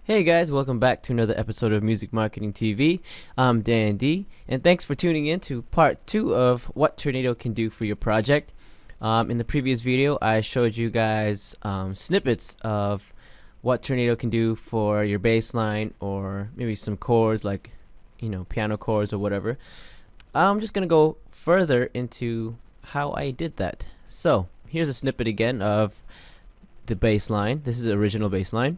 Hey guys, welcome back to another episode of Music Marketing TV. I'm Dan D, and thanks for tuning in to part 2 of what Turnado can do for your project. In the previous video, I showed you guys snippets of what Turnado can do for your bass line or maybe some chords like, piano chords or whatever. I'm just going to go further into how I did that. So, here's a snippet again of the bass line. This is the original bass line,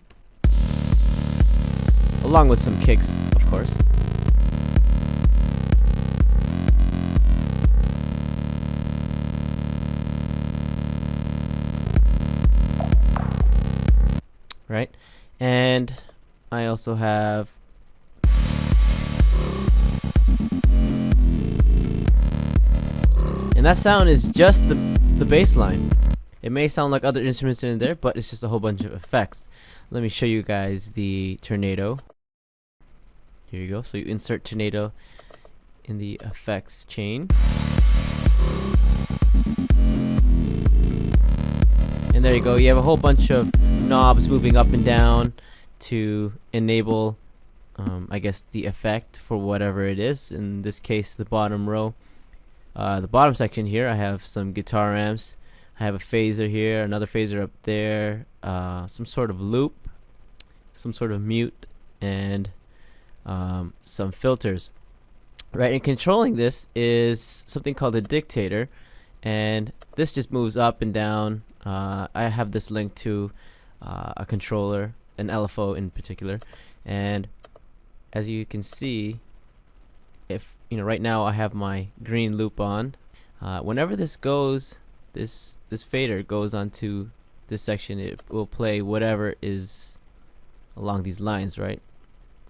along with some kicks, of course. Right? And I also have and that sound is just the bass line. It may sound like other instruments in there, but it's just a whole bunch of effects. Let me show you guys the Turnado. Here you go. So you insert Turnado in the effects chain. And there you go. You have a whole bunch of knobs moving up and down to enable, I guess, the effect for whatever it is. In this case, the bottom row. The bottom section here, I have some guitar amps. I have a phaser here, another phaser up there, some sort of loop, some sort of mute, and some filters. Right, and controlling this is something called a dictator, and this just moves up and down. I have this linked to a controller, an LFO in particular, and as you can see, if right now I have my green loop on. Whenever this goes, this fader goes onto this section, it will play whatever is along these lines, right?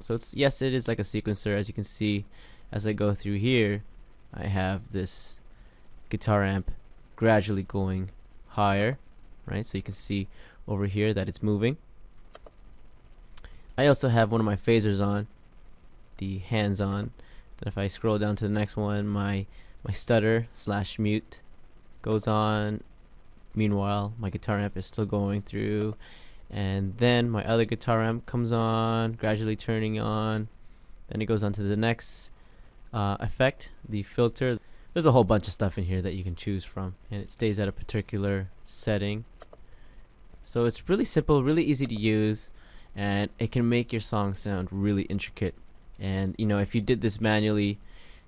So it is like a sequencer. As you can see, as I go through here, I have this guitar amp gradually going higher, right? So you can see over here that it's moving. I also have one of my phasers on, the hands on. Then if I scroll down to the next one, my stutter / mute goes on. Meanwhile, my guitar amp is still going through, and then my other guitar amp comes on, gradually turning on. Then it goes on to the next effect, the filter. There's a whole bunch of stuff in here that you can choose from, and it stays at a particular setting. So it's really simple, really easy to use, and it can make your song sound really intricate. And if you did this manually,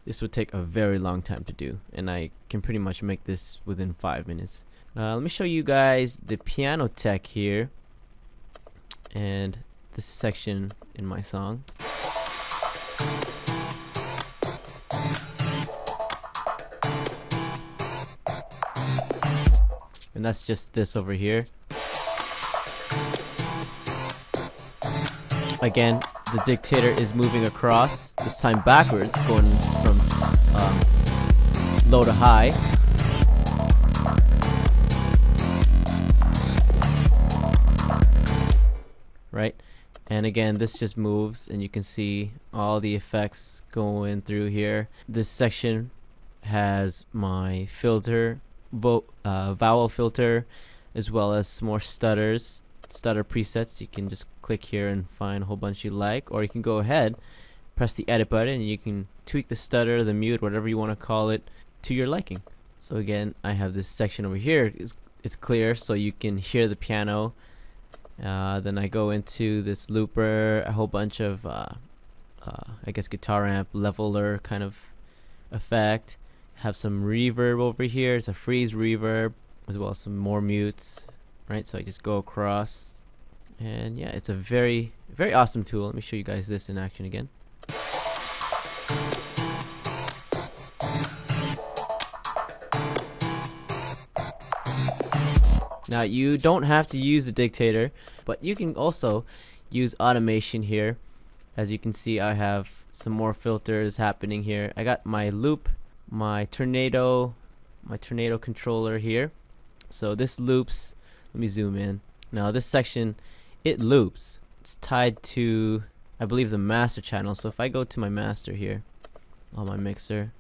this would take a very long time to do, and I can pretty much make this within 5 minutes. Let me show you guys the piano tech here, and this section in my song. And that's just this over here. Again, the dictator is moving across, this time backwards, going from low to high. Right, and again, this just moves, and you can see all the effects going through here. This section has my filter, vowel filter, as well as some more stutter presets. You can just click here and find a whole bunch you like, or you can go ahead, press the edit button, and you can tweak the stutter, the mute, whatever you want to call it, to your liking. So again, I have this section over here. It's clear, so you can hear the piano. Then I go into this looper, a whole bunch of I guess guitar amp leveler kind of effect. Have some reverb over here. It's a freeze reverb, as well as some more mutes. Right, so I just go across, and yeah, it's a very, very awesome tool. Let me show you guys this in action again. Now, you don't have to use the dictator, but you can also use automation here. As you can see, I have some more filters happening here. I got my loop, my Turnado controller here. So this loops. Let me zoom in. Now this section, it loops. It's tied to, I believe, the master channel. So if I go to my master here, on my mixer,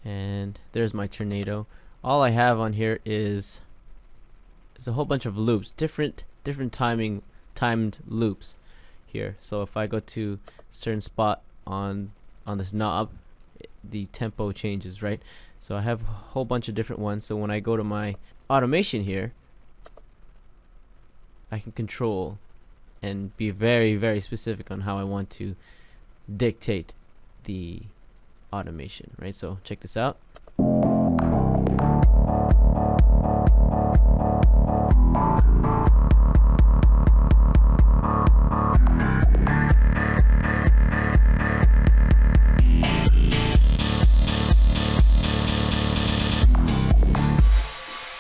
and there's my Turnado. All I have on here is a whole bunch of loops, different timed loops. here. So if I go to a certain spot on this knob, the tempo changes, right? So I have a whole bunch of different ones. So when I go to my automation here, I can control and be very, very specific on how I want to dictate the automation, right? So check this out.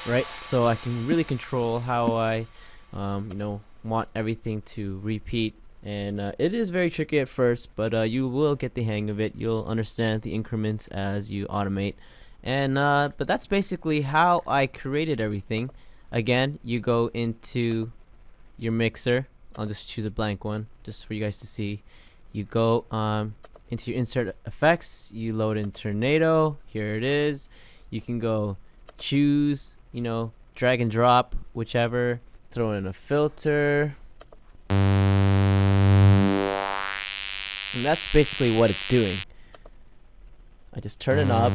Right, so I can really control how I want everything to repeat, and it is very tricky at first, but you will get the hang of it. You'll understand the increments as you automate, and but that's basically how I created everything. Again, you go into your mixer. I'll just choose a blank one just for you guys to see. You go into your insert effects, you load in Turnado. Here it is. You can go choose, drag and drop, whichever. Throw in a filter. And that's basically what it's doing. I just turn it up,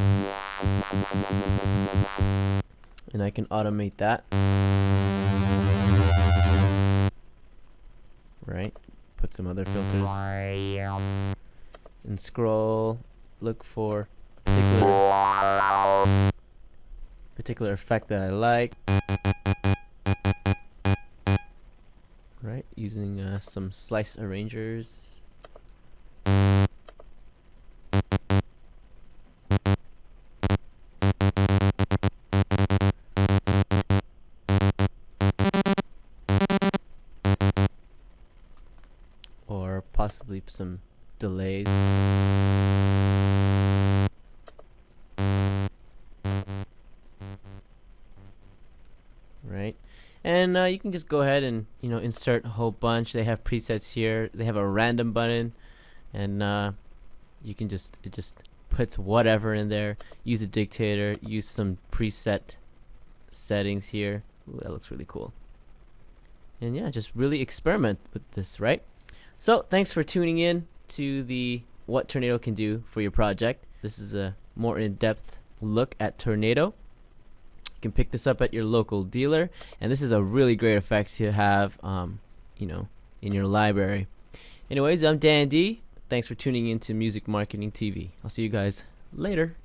and I can automate that. Right? Put some other filters. And scroll, look for a particular effect that I like. Right, using some slice arrangers. Or possibly some delays. Right, and you can just go ahead and insert a whole bunch. They have presets here. They have a random button, and you can it just puts whatever in there. Use a dictator. Use some preset settings here. Ooh, that looks really cool. And yeah, just really experiment with this, right? So thanks for tuning in to the What Turnado Can Do for your project. This is a more in-depth look at Turnado. You can pick this up at your local dealer, and this is a really great effect to have in your library. Anyways, I'm Dan D. Thanks for tuning in to Music Marketing TV. I'll see you guys later.